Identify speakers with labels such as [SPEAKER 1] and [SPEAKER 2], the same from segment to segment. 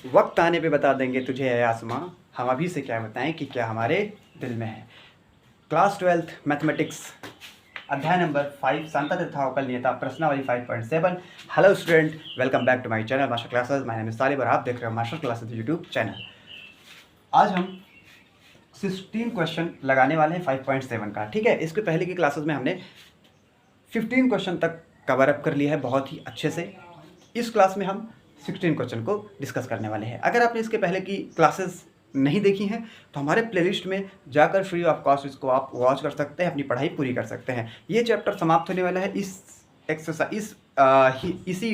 [SPEAKER 1] वक्त आने पे बता देंगे तुझे है आसमां, हम अभी से क्या बताएं कि क्या हमारे दिल में है। क्लास 12th मैथमेटिक्स अध्याय नंबर 5 शांता तथा अवकल नियता प्रश्नावली 5.7। Hello student, welcome back to my channel Master Classes. My name is Salib और आप देख रहे हो मास्टर क्लासेस यूट्यूब चैनल। आज हम 16 क्वेश्चन लगाने वाले हैं 5.7 का। ठीक है, इसके पहले की क्लासेस में हमने 15 क्वेश्चन तक कवर अप कर लिया है बहुत ही अच्छे से। इस क्लास में हम 16 क्वेश्चन को डिस्कस करने वाले हैं। अगर आपने इसके पहले की क्लासेस नहीं देखी हैं तो हमारे प्लेलिस्ट में जाकर फ्री ऑफ कॉस्ट इसको आप वॉच कर सकते हैं, अपनी पढ़ाई पूरी कर सकते हैं। ये चैप्टर समाप्त होने वाला है इस एक्सरसाइज इसी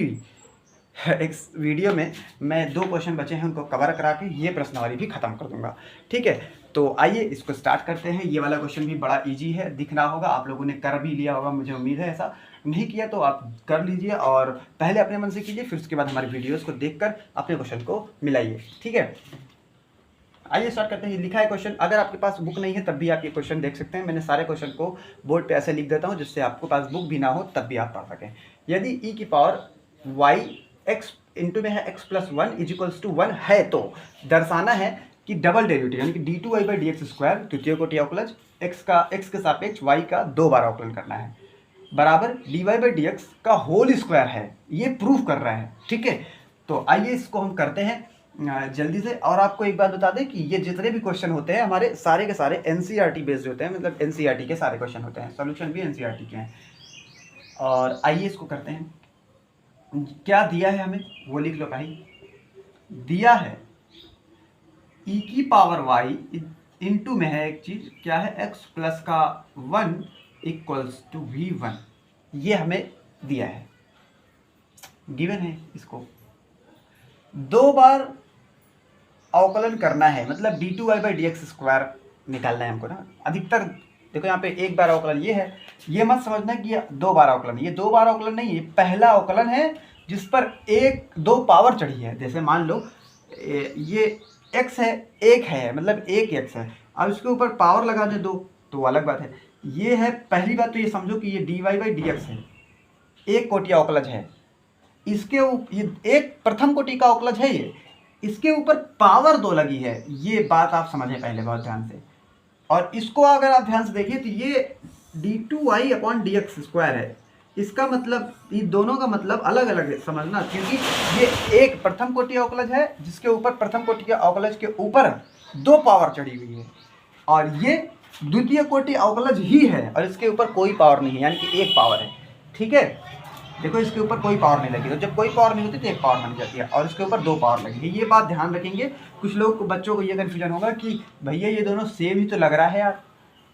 [SPEAKER 1] इस वीडियो में। मैं 2 क्वेश्चन बचे हैं उनको कवर करा के ये प्रश्नावली भी ख़त्म कर दूंगा। ठीक है, तो आइए इसको स्टार्ट करते हैं। ये वाला क्वेश्चन भी बड़ा इजी है, दिखना होगा आप लोगों ने कर भी लिया होगा, मुझे उम्मीद है। ऐसा नहीं किया तो आप कर लीजिए और पहले अपने मन से कीजिए, फिर उसके बाद हमारी वीडियोस को देखकर अपने क्वेश्चन को मिलाइए। ठीक है, आइए स्टार्ट करते हैं। लिखा है क्वेश्चन, अगर आपके पास बुक नहीं है तब भी आप ये क्वेश्चन देख सकते हैं। मैंने सारे क्वेश्चन को बोर्ड पे ऐसे लिख देता हूँ जिससे आपको पास बुक भी ना हो तब भी आप पढ़ सकें। यदि e की पावर y x इंटू में है x+1 इजिकल्स टू 1 है तो दर्शाना है कि डबल डेरिवेटिव यानी कि d2y/dx² तृतीय कोटि अवकलज x के सापेक्ष y का 2 बार अवकलन करना है बराबर dy/dx का होल स्क्वायर है, ये प्रूफ कर रहा है। ठीक है, तो आइए इसको हम करते हैं जल्दी से। और आपको एक बात बता दें कि ये जितने भी क्वेश्चन होते हैं हमारे सारे के सारे एनसीईआरटी बेस्ड होते हैं, मतलब एनसीईआरटी के सारे क्वेश्चन होते हैं, सॉल्यूशन भी एनसीईआरटी के हैं। और आइए इसको करते हैं। क्या दिया है हमें वो लिख लो भाई। दिया है e की पावर y इंटू में है एक चीज, क्या है x+1 इक्वल्स टू v1, ये हमें दिया है, गिवन है। इसको 2 बार अवकलन करना है, मतलब d2y/dx² निकालना है हमको ना। अधिकतर देखो यहाँ पे 1 बार अवकलन ये है, ये मत समझना कि ये 2 बार अवकलन, ये 2 बार अवकलन नहीं है, पहला अवकलन है जिस पर 2 पावर चढ़ी है। जैसे मान लो ये x है, 1 है, मतलब 1 x है, अब इसके ऊपर पावर लगा दे 2 तो अलग बात है। ये है पहली बात, तो ये समझो कि ये dy/dx है, एक कोटि अवकलज है। इसके ये एक प्रथम कोटि का अवकलज है, ये इसके ऊपर पावर 2 लगी है, ये बात आप समझें पहले बहुत ध्यान से। और इसको अगर आप ध्यान से देखिए तो ये d2y/dx² है। इसका मतलब ये दोनों का मतलब अलग अलग है, समझना, क्योंकि ये एक प्रथम कोटि अवकलज है जिसके ऊपर प्रथम कोटि के अवकलज के ऊपर 2 पावर चढ़ी हुई है, और ये द्वितीय कोटि अवकलज ही है और इसके ऊपर कोई पावर नहीं है, यानी कि 1 पावर है। ठीक है, देखो इसके ऊपर कोई पावर नहीं लगी, तो जब कोई पावर नहीं होती तो 1 पावर बन जाती है, और इसके ऊपर 2 पावर लगी है। ये बात ध्यान रखेंगे। कुछ लोग को बच्चों को ये कन्फ्यूजन होगा कि भैया ये दोनों सेम ही तो लग रहा है यार,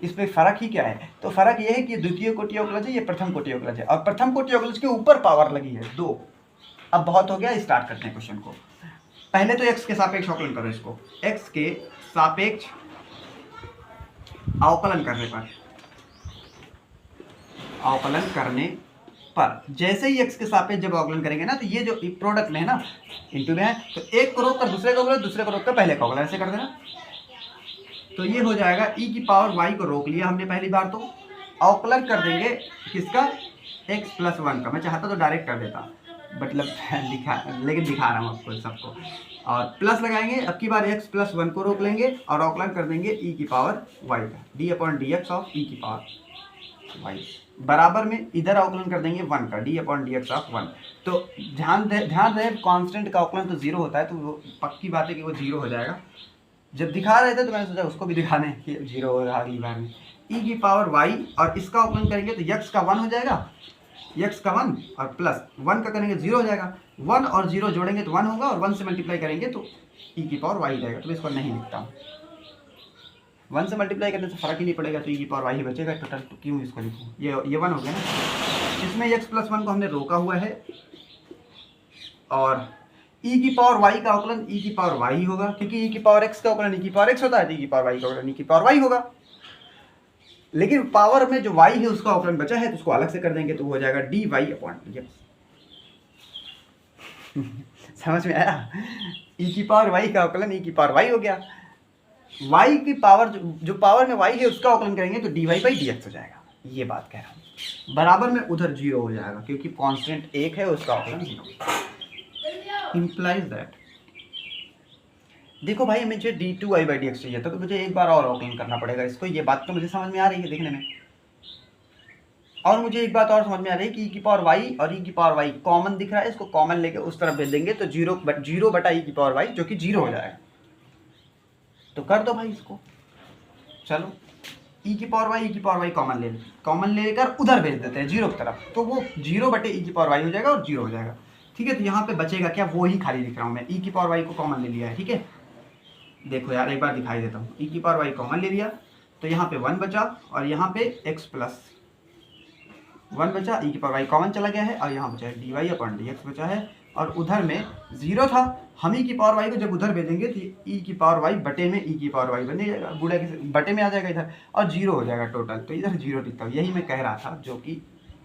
[SPEAKER 1] इसमें फ़र्क ही क्या है। तो फ़र्क ये है कि ये द्वितीय कोटि अवकलज है, ये प्रथम कोटि अवकलज है, और प्रथम कोटि अवकलज के ऊपर पावर लगी है 2। अब बहुत हो गया, स्टार्ट करते हैं क्वेश्चन को। पहले तो x के सापेक्ष अवकलन करो, इसको x के सापेक्ष अवकलन करने पर जैसे ही x के सापेक्ष जब अवकलन करेंगे ना, तो ये जो प्रोडक्ट में है ना, इंटू में है, तो एक को रोककर दूसरे को अवकलन, दूसरे को रोककर पहले का अवकलन, ऐसे कर देना। तो ये हो जाएगा e की पावर y को रोक लिया हमने पहली बार, तो अवकलन कर देंगे किसका, x+1 का। मैं चाहता तो डायरेक्ट कर देता, मतलब लेकिन दिखा रहा हूँ आपको सबको। और प्लस लगाएंगे, अब की बार x+1 को रोक लेंगे और अवकलन कर देंगे e की पावर y का, d/dx ऑफ e की पावर y बराबर में इधर अवकलन कर देंगे 1 का, d/dx ऑफ 1। तो ध्यान रहे कांस्टेंट का अवकलन तो 0 होता है, तो वो पक्की बात है कि वो 0 हो जाएगा। जब दिखा रहे थे तो मैंने सोचा उसको भी दिखाने कि 0 हो रहा अगली बार में। e की पावर y और इसका अवकलन करेंगे तो x का 1 हो जाएगा, x का 1 और प्लस 1 का करेंगे 0 हो जाएगा। 1 और 0 जोड़ेंगे तो 1 होगा, और 1 से मल्टीप्लाई करेंगे तो e की पावर y जाएगा। तो इसको नहीं लिखता हूँ, 1 से मल्टीप्लाई करने से फर्क ही नहीं पड़ेगा, तो e की पावर y ही बचेगा टोटल। तो क्यों इसको लिखूँ, ये 1 हो गया ना। इसमें x+1 को हमने रोका हुआ है, और e की पावर y का अवकलन e की पावर y ही होगा, क्योंकि e की पावर x का अवकलन e की पावर x होता है, तो e की पावर y का अवकलन e की पावर y होगा। लेकिन पावर में जो y है उसका अवकलन बचा है, तो उसको अलग से कर देंगे, तो हो जाएगा dy/dx। समझ में आया, e की पावर y का अवकलन e की पावर y हो गया। y की पावर जो पावर में y है उसका अवकलन करेंगे तो dy/dx हो जाएगा, ये बात कह रहा हूँ। बराबर में उधर 0 हो जाएगा, क्योंकि कांस्टेंट 1 है, उसका अवकलन 0 implies that देखो भाई, मुझे d2y/dx चाहिए था, तो मुझे एक बार और अवकलन करना पड़ेगा इसको। ये बात तो मुझे समझ में आ रही है देखने में। और मुझे एक बात और समझ में आ रही है कि e⁻y और e⁻y कॉमन दिख रहा है, इसको कॉमन लेके उस तरफ भेज देंगे तो 0/e⁻y जो कि 0 हो जाएगा। तो कर दो भाई इसको। चलो e⁻y कॉमन लेकर उधर भेज देते हैं 0 की तरफ, तो वो 0/e⁻y हो जाएगा और 0 हो जाएगा। ठीक है, तो यहाँ पे बचेगा क्या, वो ही खाली लिख रहा हूँ मैं। e⁻y को कॉमन ले लिया है। ठीक है, देखो यार एक बार दिखाई देता हूँ। e⁻y कॉमन ले लिया तो यहाँ पे 1 बचा और यहाँ पे x प्लस 1 बचा, e⁻y कॉमन चला गया है और यहाँ बचा है dy/dx बचा है। और उधर में 0 था, हम e⁻y को जब उधर भेजेंगे तो e⁻y बटे में e⁻y बन जाएगा, गुणा के बटे में आ जाएगा इधर और 0 हो जाएगा टोटल। तो इधर 0 लिखता हूँ, यही मैं कह रहा था जो कि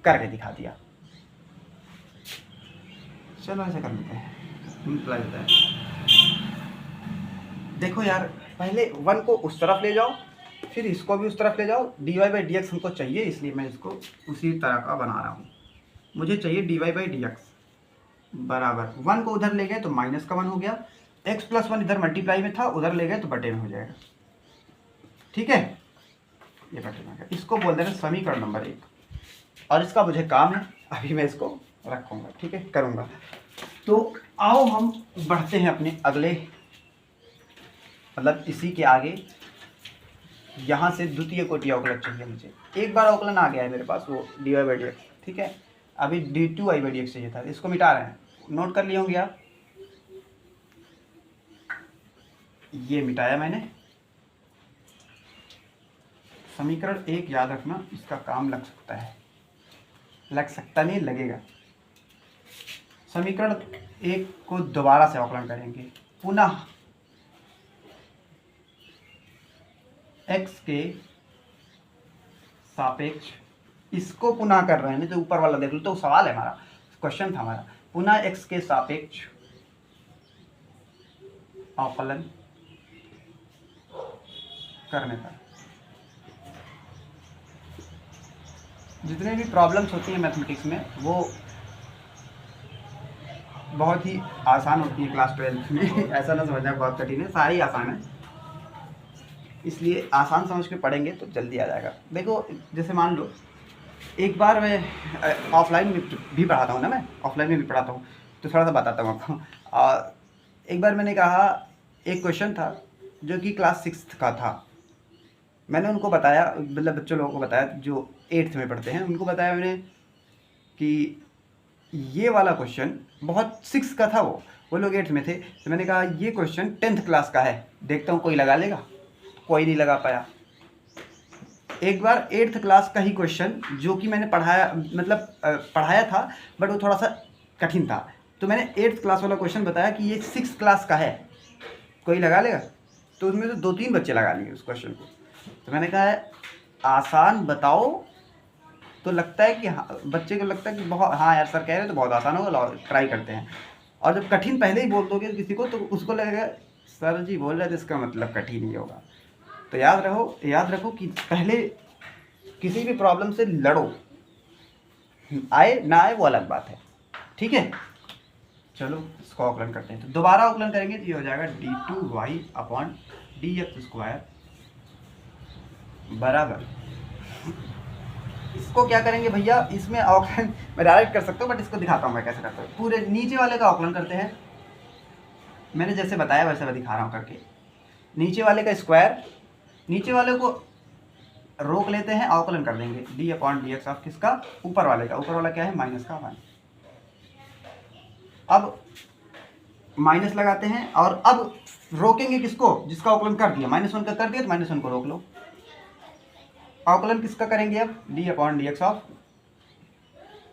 [SPEAKER 1] करके दिखा दिया। चलो ऐसा कर लेते हैं, सिंपल होता है। देखो यार, पहले 1 को उस तरफ ले जाओ, फिर इसको भी उस तरफ ले जाओ। dy/dx हमको चाहिए, इसलिए मैं इसको उसी तरह का बना रहा हूँ। मुझे चाहिए dy/dx बराबर 1 को उधर ले गए तो माइनस का 1 हो गया, x प्लस 1 इधर मल्टीप्लाई में था, उधर ले गए तो बटे में हो जाएगा। ठीक है, ये बटे में आ गया। इसको बोल देना समीकरण नंबर 1 और इसका मुझे काम है, अभी मैं इसको रखूँगा। ठीक है, करूँगा। तो आओ हम बढ़ते हैं अपने अगले, मतलब इसी के आगे। यहाँ से द्वितीय कोटि अवकलन चाहिए मुझे। एक बार अवकलन आ गया है मेरे पास, वो dy/dx। ठीक है, अभी d2y/dx चाहिए था, इसको मिटा रहे हैं। नोट कर लिए होंगे आप, ये मिटाया मैंने। समीकरण 1 याद रखना, इसका काम लग सकता है, लग सकता नहीं, लगेगा। समीकरण 1 को दोबारा से अवकलन करेंगे, पुनः x के सापेक्ष, इसको पुनः कर रहे हैं, नहीं तो ऊपर वाला देख लो। तो सवाल है हमारा, क्वेश्चन था हमारा, पुनः x के सापेक्ष अवकलन करने पर। जितने भी प्रॉब्लम्स होती हैं मैथमेटिक्स में वो बहुत ही आसान होती है क्लास 12 में। ऐसा ना समझना बहुत कठिन है, सारी आसान है, इसलिए आसान समझ के पढ़ेंगे तो जल्दी आ जाएगा। देखो जैसे मान लो, एक बार मैं ऑफलाइन में भी पढ़ाता हूँ ना, मैं ऑफलाइन में भी पढ़ाता हूँ, तो थोड़ा सा बताता हूँ आपको। एक बार मैंने कहा, एक क्वेश्चन था जो कि क्लास 6 का था। मैंने उनको बताया, मतलब बच्चों लोगों को बताया जो 8th में पढ़ते हैं, उनको बताया मैंने कि ये वाला क्वेश्चन बहुत 6 का था, वो लोग 8th में थे। तो मैंने कहा ये क्वेश्चन 10th क्लास का है, देखता हूँ कोई लगा लेगा। कोई नहीं लगा पाया। एक बार 8th क्लास का ही क्वेश्चन जो कि मैंने पढ़ाया था, बट वो थोड़ा सा कठिन था, तो मैंने 8th क्लास वाला क्वेश्चन बताया कि ये 6th क्लास का है, कोई लगा लेगा। तो उसमें तो 2-3 बच्चे लगा लिए उस क्वेश्चन को। तो मैंने कहा आसान बताओ, तो लगता है कि हाँ, बच्चे को लगता है कि बहुत, हाँ यार सर कह रहे हैं तो बहुत आसान होगा, ट्राई करते हैं। और जब कठिन पहले ही बोल दोगे किसी को तो उसको लगेगा सर जी बोल रहे थे, इसका मतलब कठिन ही होगा। तो याद रखो कि पहले किसी भी प्रॉब्लम से लड़ो, आए ना आए वो अलग बात है। ठीक है, चलो इसको अवकलन करते हैं। तो दोबारा अवकलन करेंगे तो ये हो जाएगा d2y/dx² बराबर, इसको क्या करेंगे भैया, इसमें अवकलन मैं डायरेक्ट कर सकता हूँ, बट इसको दिखाता हूँ मैं कैसे करता हूँ। पूरे नीचे वाले का अवकलन करते हैं, मैंने जैसे बताया वैसे मैं दिखा रहा हूँ करके। नीचे वाले का स्क्वायर, नीचे वाले को रोक लेते हैं, अवकलन कर देंगे d/dx ऑफ किसका, ऊपर वाले का। ऊपर वाला क्या है, माइनस का 1। अब माइनस लगाते हैं और अब रोकेंगे किसको, जिसका अवकलन कर दिया, -1 का कर दिया तो -1 को रोक लो। अवकलन किसका करेंगे अब, d/dx ऑफ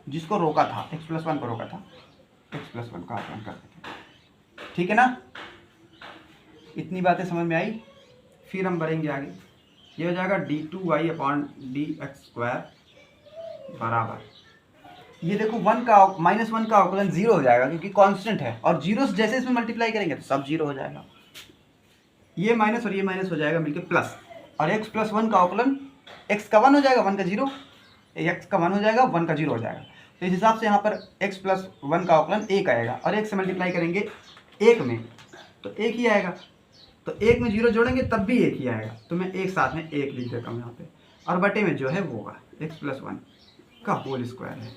[SPEAKER 1] जिसको रोका था, x+1 को रोका था, x+1 का अवकलन कर देंगे। ठीक है ना, इतनी बातें समझ में आई। फिर हम बढ़ेंगे आगे, ये हो जाएगा d2y/dx² बराबर, ये देखो 1 का -1 का अवकलन 0 हो जाएगा क्योंकि कांस्टेंट है, और 0 से जैसे इसमें मल्टीप्लाई करेंगे तो सब 0 हो जाएगा। ये माइनस और ये माइनस हो जाएगा मिलके प्लस, और x+1 का अवकलन, x का 1 हो जाएगा, 1 का 0, x का 1 हो जाएगा, 1 का 0 हो जाएगा। तो इस हिसाब से यहाँ पर x+1 का अवकलन 1 आएगा, और 1 से मल्टीप्लाई करेंगे 1 में तो 1 ही आएगा। तो एक में जीरो जोड़ेंगे तब भी एक ही आएगा, तो मैं एक साथ में एक लिख देता हूँ यहाँ पे, और बटे में जो है वो होगा एक्स प्लस वन का होल स्क्वायर है।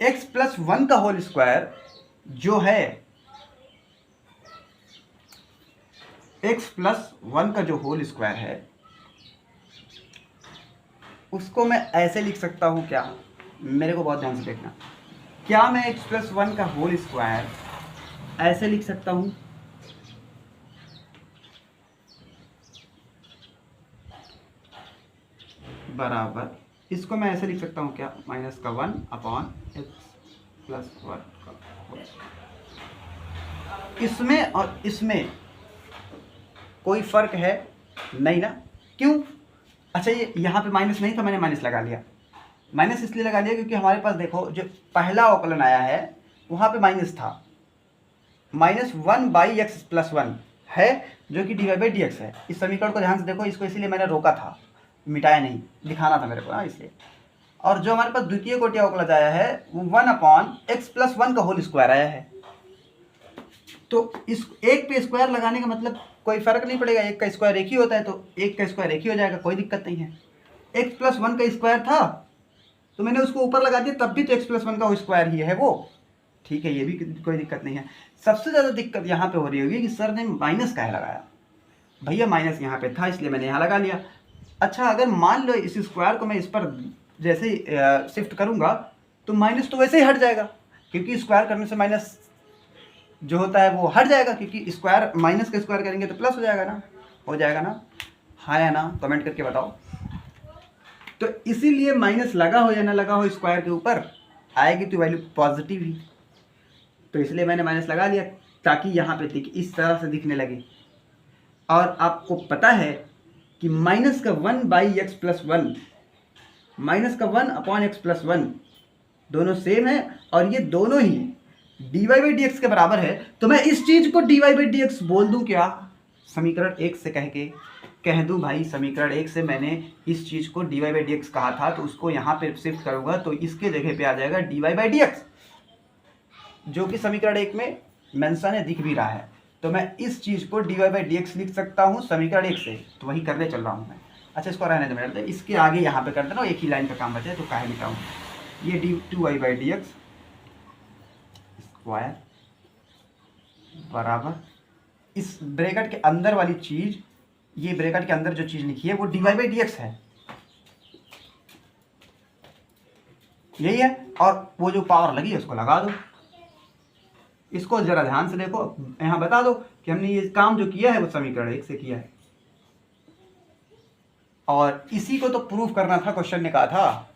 [SPEAKER 1] एक्स प्लस वन का होल स्क्वायर जो है, एक्स प्लस वन का जो होल स्क्वायर है उसको मैं ऐसे लिख सकता हूँ क्या, मेरे को बहुत ध्यान से देखना, क्या मैं एक्स प्लस वन का होल स्क्वायर ऐसे लिख सकता हूँ, बराबर इसको मैं ऐसे लिख सकता हूँ क्या, माइनस का one upon x plus one का होल स्क्वायर। इसमें और इसमें कोई फर्क है नहीं ना, क्यों? अच्छा ये यहाँ पे माइनस नहीं था, मैंने माइनस लगा लिया। माइनस इसलिए लगा लिया क्योंकि हमारे पास देखो जो पहला अवकलन आया है वहाँ पे माइनस था, minus one by x plus one है जो कि d y by d x है। इस समीकरण को ध्यान से देखो, इसको इसीलिए मैंने रोका था, मिटाया नहीं, दिखाना था मेरे को ना इसलिए। और जो हमारे पास द्वितीय कोटि अवकलज आया है वो one upon x plus one का होल स्क्वायर आया है। तो इस एक पे स्क्वायर लगाने का मतलब कोई फर्क नहीं पड़ेगा, एक का स्क्वायर एक ही होता है तो एक का स्क्वायर एक ही हो जाएगा, कोई दिक्कत नहीं है। एक्स प्लस वन का स्क्वायर था तो मैंने उसको ऊपर लगा दिया, तब भी तो एक्स प्लस वन का स्क्वायर ही है वो, ठीक है, ये भी कोई दिक्कत नहीं है। सबसे ज़्यादा दिक्कत यहाँ पे हो रही होगी कि सर ने माइनस का है लगाया, भैया माइनस यहाँ पे था इसलिए मैंने यहाँ लगा लिया। अच्छा अगर मान लो इस स्क्वायर को मैं इस पर जैसे शिफ्ट करूँगा तो माइनस तो वैसे ही हट जाएगा, क्योंकि स्क्वायर करने से माइनस जो होता है वो हट जाएगा, क्योंकि स्क्वायर माइनस का स्क्वायर करेंगे तो प्लस हो जाएगा ना, हो जाएगा ना, हाँ या ना, कमेंट करके बताओ। तो इसीलिए माइनस लगा हो या ना लगा हो स्क्वायर के ऊपर आएगी तो वैल्यू पॉजिटिव ही, तो इसलिए मैंने माइनस लगा लिया ताकि यहाँ पे इस तरह से दिखने लगे। और आपको पता है कि माइनस का one by x plus one, minus का one upon x plus one दोनों सेम है और ये दोनों ही d y by d x के बराबर है, तो मैं इस चीज को d y by d x बोल दूं क्या, समीकरण एक से कह दूं भाई समीकरण एक से मैंने इस चीज को d y by d x कहा था, तो उसको यहाँ पे शिफ्ट करूंगा तो इसके जगह पे आ जाएगा d y by d x, जो कि समीकरण एक में मेंशन है, दिख भी रहा है। तो मैं इस चीज को d y by d x लिख सकता हूँ समीकरण एक से, तो वही करने चल रहा हूँ मैं। अच्छा इसको रहने दो मेरे, इसके आगे यहाँ पे कर देना, एक ही लाइन का काम बचे तो काहे मिटाऊँ, ये d two y by d x square बराबर इस ब्रैकेट के अंदर वाली चीज, ये ब्रैकेट के अंदर जो चीज लिखी है वो d y by d x है, यही है। और वो जो पावर लगी है उसको लगा दो, इसको जरा ध्यान से देखो, यहाँ बता दो कि हमने ये काम जो किया है वो समीकरण एक से किया है, और इसी को तो प्रूफ करना था, क्वेश्चन ने कहा था।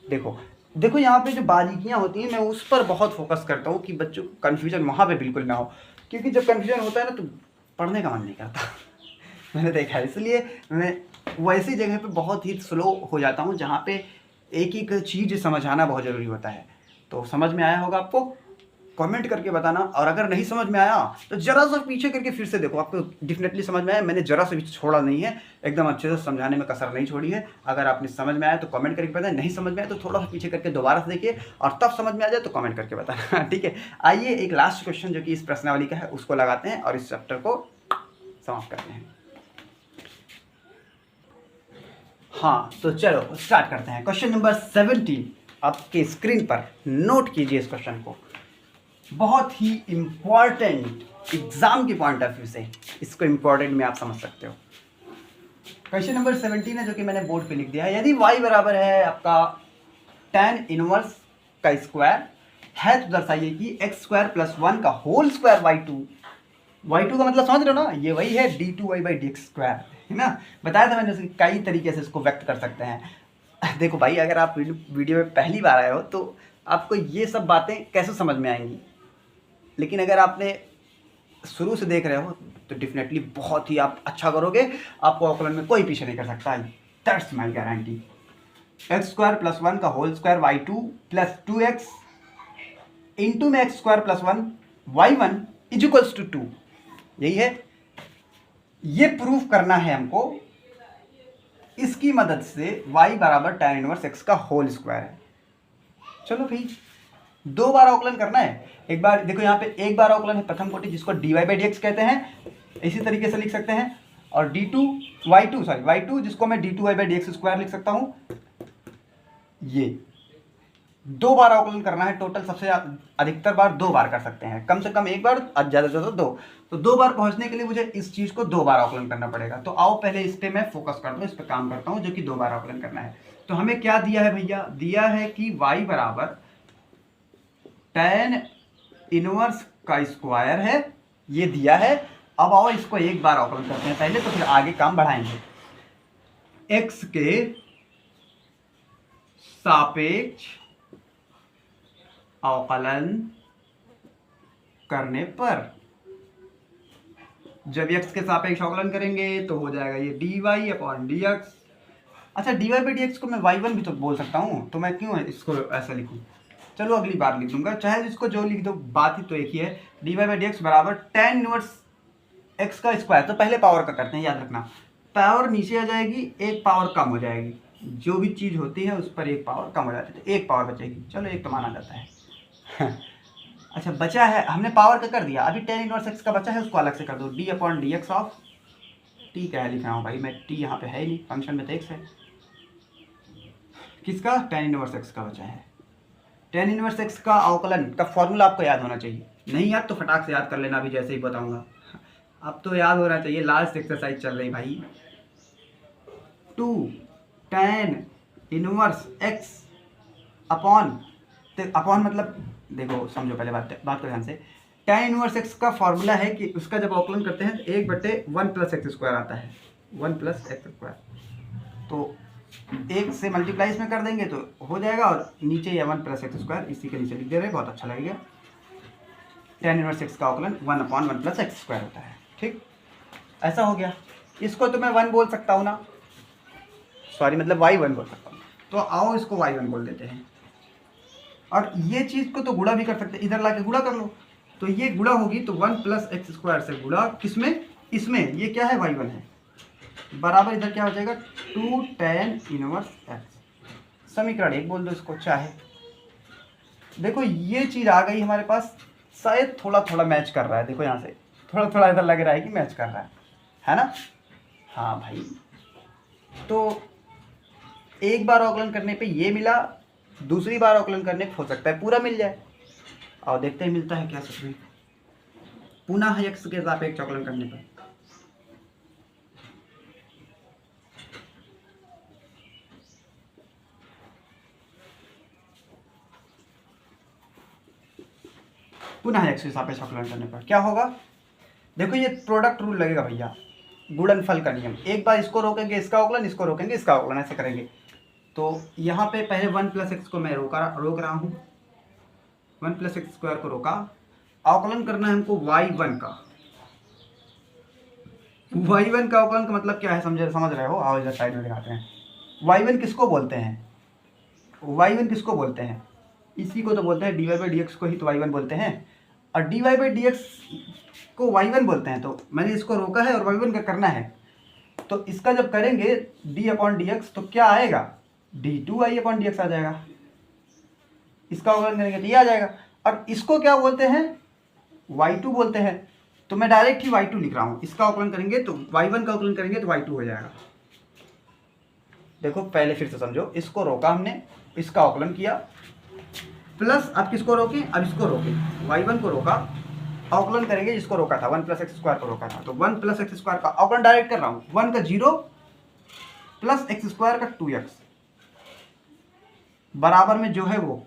[SPEAKER 1] देखो देखो यहाँ पे जो बारीकियाँ होती हैं मैं उस पर बहुत फोकस करता हूँ कि बच्चों को कन्फ्यूजन वहाँ पे बिल्कुल ना हो, क्योंकि जब कन्फ्यूजन होता है ना तो पढ़ने का मन नहीं करता मैंने देखा है, इसलिए मैं वैसी जगह पे बहुत ही स्लो हो जाता हूँ जहाँ पे एक एक चीज़ समझाना बहुत ज़रूरी होता है। तो समझ में आया होगा आपको, कमेंट करके बताना, और अगर नहीं समझ में आया तो जरा सा पीछे करके फिर से देखो, आपको डेफिनेटली समझ में आया, मैंने जरा से भी छोड़ा नहीं है, एकदम अच्छे से समझाने में कसर नहीं छोड़ी है। अगर आपने समझ में आया तो कमेंट करके बताएं, नहीं समझ में आया तो थोड़ा सा पीछे करके दोबारा से देखिए, और तब समझ में आ जाए तो कमेंट करके बताना ठीक है। आइए एक लास्ट क्वेश्चन जो कि इस प्रश्नावली का है उसको लगाते हैं और इस चैप्टर को समाप्त करते हैं। हाँ तो चलो स्टार्ट करते हैं। क्वेश्चन नंबर 17 आपके स्क्रीन पर नोट कीजिए इस क्वेश्चन को, बहुत ही इंपॉर्टेंट एग्जाम के पॉइंट ऑफ व्यू से इसको इंपॉर्टेंट में आप समझ सकते हो। क्वेश्चन नंबर 17 है जो कि मैंने बोर्ड पे लिख दिया है। यदि y बराबर है आपका tan इनवर्स का स्क्वायर है तो दर्शाइए कि एक्स स्क्वायर प्लस वन का होल स्क्वायर y2 का मतलब समझ रहे हो ना, ये वही है d2y by d x square, है ना। बताया था मैंने कई तरीके से इसको व्यक्त कर सकते हैं। देखो भाई अगर आप वीडियो में पहली बार आए हो तो आपको ये सब बातें कैसे समझ में आएंगी, लेकिन अगर आपने शुरू से देख रहे हो तो डेफिनेटली बहुत ही आप अच्छा करोगे, आपको अवकलन में कोई पीछे नहीं कर सकता, that's my guarantee. X square plus one का whole square y2 plus 2x into में x square plus one y1 is equals to 2, यही है, ये प्रूफ करना है हमको। इसकी मदद से y बराबर tan इनवर्स x का होल स्क्वायर है। चलो भाई 2 बार अवकलन करना है। एक बार देखो यहाँ पे एक बार अवकलन है प्रथम कोटि जिसको dy बाई डी एक्स कहते हैं, इसी तरीके से लिख सकते हैं। और y2 जिसको मैं d2y by d x square लिख सकता हूँ। ये 2 बार अवकलन करना है टोटल, सबसे अधिकतर बार 2 बार कर सकते हैं, कम से कम एक बार, ज़्यादा से ज़्यादा 2। तो 2 बार पहुंचने के लिए मुझे इस चीज़ को 2 बार अवकलन करना पड़ेगा। तो आओ पहले इस पर मैं फोकस करता हूँ, इस पर काम करता हूँ, जो कि 2 बार अवकलन करना है। तो हमें क्या दिया है भैया, दिया है कि y बराबर tan इनवर्स का स्क्वायर है, ये दिया है। अब आओ इसको एक बार अवकलन करते हैं पहले, तो फिर आगे काम बढ़ाएंगे। x के सापेक्ष अवकलन करने पर, जब x के सापेक्ष अवकलन करेंगे तो हो जाएगा ये dy अपॉन dx। अच्छा, dy बाई डी एक्स को मैं y1 भी तो बोल सकता हूँ, तो मैं क्यों इसको ऐसा लिखूँ? चलो अगली बार लिख दूंगा, चाहे इसको जो लिख दो, बात ही तो एक ही है। dy बाई डी एक्स बराबर tan इनवर्स x का स्क्वायर। तो पहले पावर का करते हैं, याद रखना, पावर नीचे आ जाएगी, एक पावर कम हो जाएगी। जो भी चीज़ होती है उस पर एक पावर कम हो जाती है, तो एक पावर बचेगी। चलो एक तो माना जाता है। अच्छा, बचा है, हमने पावर का कर दिया, अभी tan इनवर्स x का बचा है, उसको अलग से कर दो, d upon D x of t। क्या है लिख रहा हूँ भाई मैं, t यहाँ पे है ही नहीं, फंक्शन में तो x है। किसका? tan इनवर्स x का बचा है। tan इनवर्स x का अवकलन का फॉर्मूला आपको याद होना चाहिए। नहीं याद तो फटाक से याद कर लेना, अभी जैसे ही बताऊंगा। अब तो याद होना चाहिए, लास्ट एक्सरसाइज चल रही भाई। 2 tan इनवर्स x अपॉन, तो अपॉन मतलब देखो, समझो पहले बात को ध्यान से। tan इनवर्स x का फॉर्मूला है कि उसका जब अवकलन करते हैं तो 1/1 प्लस एक्स स्क्वायर आता है, 1 प्लस एक्स स्क्वायर। तो 1 से मल्टीप्लाई इसमें कर देंगे तो हो जाएगा, और नीचे या 1 प्लस एक्स स्क्वायर इसी के नीचे लिख दे रहे, बहुत अच्छा लगेगा। tan इनवर्स x का अवकलन 1/1 प्लस एक्स स्क्वायर होता है। ठीक, ऐसा हो गया। इसको तो मैं 1 बोल सकता हूँ ना, सॉरी मतलब y1 बोल सकता हूँ। तो आओ इसको y1 बोल देते हैं। और ये चीज़ को तो गुणा भी कर सकते हैं, इधर ला के गुणा कर लो। तो ये गुणा होगी तो 1 प्लस एक्स स्क्वायर से गुणा किसमें, इसमें, ये क्या है, y1 है, बराबर इधर क्या हो जाएगा 2 tan इनवर्स x। समीकरण 1 बोल दो इसको चाहे। देखो ये चीज़ आ गई हमारे पास, शायद थोड़ा थोड़ा मैच कर रहा है, देखो यहाँ से थोड़ा थोड़ा इधर लग रहा है कि मैच कर रहा है ना? हाँ भाई, तो एक बार अवकलन करने पे ये मिला, दूसरी बार अवकलन करने पे हो सकता है पूरा मिल जाए। और देखते हैं मिलता है क्या सच में, पुनः x के सापेक्ष अवकलन करने पर। पुनः x के सापेक्ष अवकलन करने पर क्या होगा? देखो ये प्रोडक्ट रूल लगेगा भैया, गुणनफल का नियम। एक बार इसको रोकेंगे इसका अवकलन, इसको रोकेंगे इसका अवकलन, ऐसे करेंगे। तो यहाँ पे पहले 1 प्लस एक्स को मैं रोक रहा हूँ, 1 प्लस एक्स स्क्वायर को रोका। अवकलन करना है हमको y1 का। y1 का अवकलन का मतलब क्या है, समझ रहे हो? आओ इधर साइड में दिखाते हैं। y1 किसको बोलते हैं? y1 किसको बोलते हैं? इसी को तो बोलते हैं, dy बाई डी एक्स को ही तो y1 बोलते हैं। और dy बाई डी एक्स को y1 बोलते हैं, तो मैंने इसको रोका है और y1 का करना है। तो इसका जब करेंगे d अपॉन डी एक्स तो क्या आएगा, d2y अपॉन डी एक्स आ जाएगा। इसका अवकलन करेंगे तो ये आ जाएगा। और इसको क्या बोलते हैं, y2 बोलते हैं। तो मैं डायरेक्ट ही y2 लिख रहा हूँ। इसका अवकलन करेंगे तो y1 का अवकलन करेंगे तो y2 हो जाएगा। देखो पहले फिर से समझो, इसको रोका हमने, इसका अवकलन किया, प्लस अब किसको रोके, अब इसको रोके, y1 को रोका, अवकलन करेंगे जिसको रोका था, 1 प्लस एक्स स्क्वायर को रोका था। तो 1 प्लस एक्स स्क्वायर का अवकलन डायरेक्ट कर रहा हूँ, 1 का 0 प्लस एक्स स्क्वायर का 2x, बराबर में जो है वो,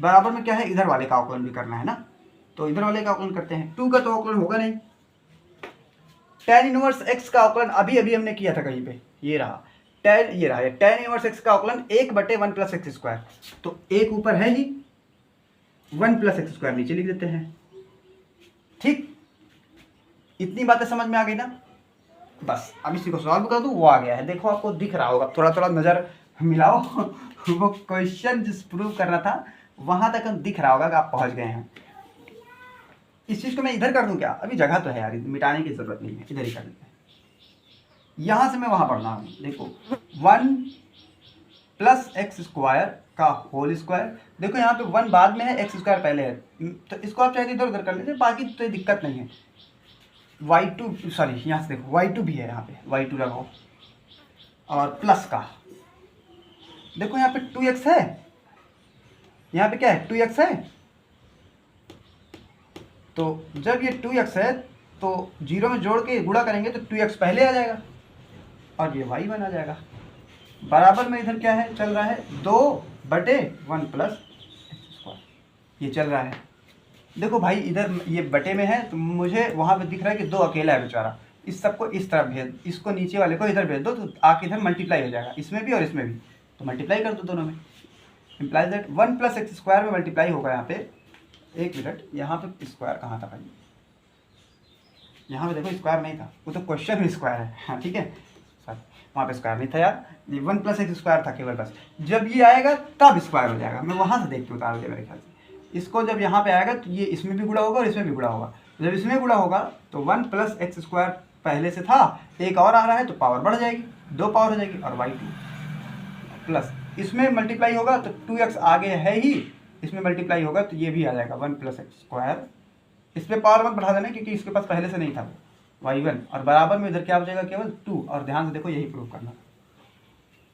[SPEAKER 1] बराबर में क्या है, इधर वाले का अवकलन भी करना है ना। तो इधर वाले का अवकलन करते हैं। 2 का तो अवकलन होगा नहीं। tan इनवर्स x का अवकलन अभी अभी हमने किया था कहीं पे, ये रहा tan इनवर्स x का अवकलन 1/1 प्लस एक्स स्क्वायर। तो एक ऊपर है ही, 1 प्लस एक्स स्क्वायर नीचे लिख देते हैं। ठीक, इतनी बातें समझ में आ गई ना? बस अब इसी को सॉल्व कर दूं, वो आ गया है। देखो आपको दिख रहा होगा, थोड़ा थोड़ा नज़र मिलाओ। वो क्वेश्चन जिस प्रूव कर रहा था वहां तक दिख रहा होगा कि आप पहुंच गए हैं। इस चीज़ को मैं इधर कर दूं क्या? अभी जगह तो है यार, मिटाने की ज़रूरत नहीं है, इधर ही कर देते हैं। यहाँ से मैं वहाँ पढ़ रहा हूँ। देखो 1 प्लस एक्स स्क्वायर का होल स्क्वायर। देखो यहाँ पे 1 बाद में है, एक्स स्क्वायर पहले है, तो इसको आप चाहे इधर उधर कर लीजिए, बाकी तो दिक्कत नहीं है। y2 सॉरी यहाँ से देखो y2 भी है, यहाँ पे y2 लगाओ और प्लस का देखो यहाँ पे 2x है, यहाँ पे क्या है 2x है, तो जब ये 2x है तो 0 में जोड़ के गुणा करेंगे तो 2x पहले आ जाएगा और ये y1 आ जाएगा। बराबर में इधर क्या है चल रहा है 2/1 प्लस एक्स स्क्वायर, ये चल रहा है। देखो भाई इधर ये बटे में है तो मुझे वहाँ पे दिख रहा है कि 2 अकेला है बेचारा, इस सबको इस तरफ भेज, इसको नीचे वाले को इधर भेज दो तो आके इधर मल्टीप्लाई हो जाएगा, इसमें भी और इसमें भी, तो मल्टीप्लाई कर दो दोनों में। Implies that 1 plus x square में मल्टीप्लाई होगा यहाँ पे, एक मिनट यहाँ पे स्क्वायर कहाँ था भाई, यहाँ पे देखो स्क्वायर नहीं था, वो तो क्वेश्चन में स्क्वायर है, हाँ ठीक है सर, वहाँ पे स्क्वायर नहीं था यार, ये 1 प्लस एक्स स्क्वायर था केवल बस, जब ये आएगा तब स्क्वायर हो जाएगा, मैं वहाँ से देख के उतार दिया मेरे ख्याल से। इसको जब यहाँ पे आएगा तो ये इसमें भी गुणा होगा और इसमें भी गुणा होगा, जब इसमें गुणा होगा तो 1 प्लस एक्स स्क्वायर पहले से था, एक और आ रहा है तो पावर बढ़ जाएगी, 2 पावर हो जाएगी और y2 प्लस इसमें मल्टीप्लाई होगा तो 2x आगे है ही, इसमें मल्टीप्लाई होगा तो ये भी आ जाएगा 1 प्लस एक्स स्क्वायर, इस पर पावर मत बढ़ा देना क्योंकि इसके पास पहले से नहीं था y1, और बराबर में इधर क्या हो जाएगा केवल 2, और ध्यान से देखो यही प्रूव करना।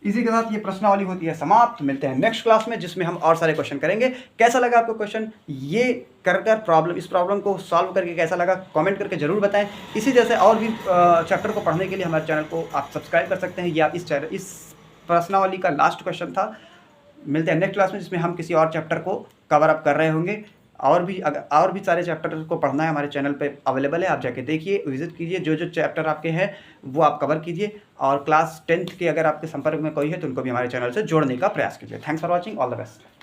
[SPEAKER 1] इसी के साथ ये प्रश्नावली होती है समाप्त। मिलते हैं नेक्स्ट क्लास में जिसमें हम और सारे क्वेश्चन करेंगे। कैसा लगा आपको क्वेश्चन, ये कर प्रॉब्लम, इस प्रॉब्लम को सॉल्व करके कैसा लगा कमेंट करके जरूर बताएं। इसी जैसे और भी चैप्टर को पढ़ने के लिए हमारे चैनल को आप सब्सक्राइब कर सकते हैं। ये आप इस प्रश्नावली का लास्ट क्वेश्चन था। मिलते हैं नेक्स्ट क्लास में जिसमें हम किसी और चैप्टर को कवर अप कर रहे होंगे। और भी सारे चैप्टर को पढ़ना है हमारे चैनल पे अवेलेबल है, आप जाके देखिए, विजिट कीजिए, जो जो चैप्टर आपके हैं वो आप कवर कीजिए। और क्लास 10th के अगर आपके संपर्क में कोई है तो उनको भी हमारे चैनल से जोड़ने का प्रयास कीजिए। Thanks for watching, all the best.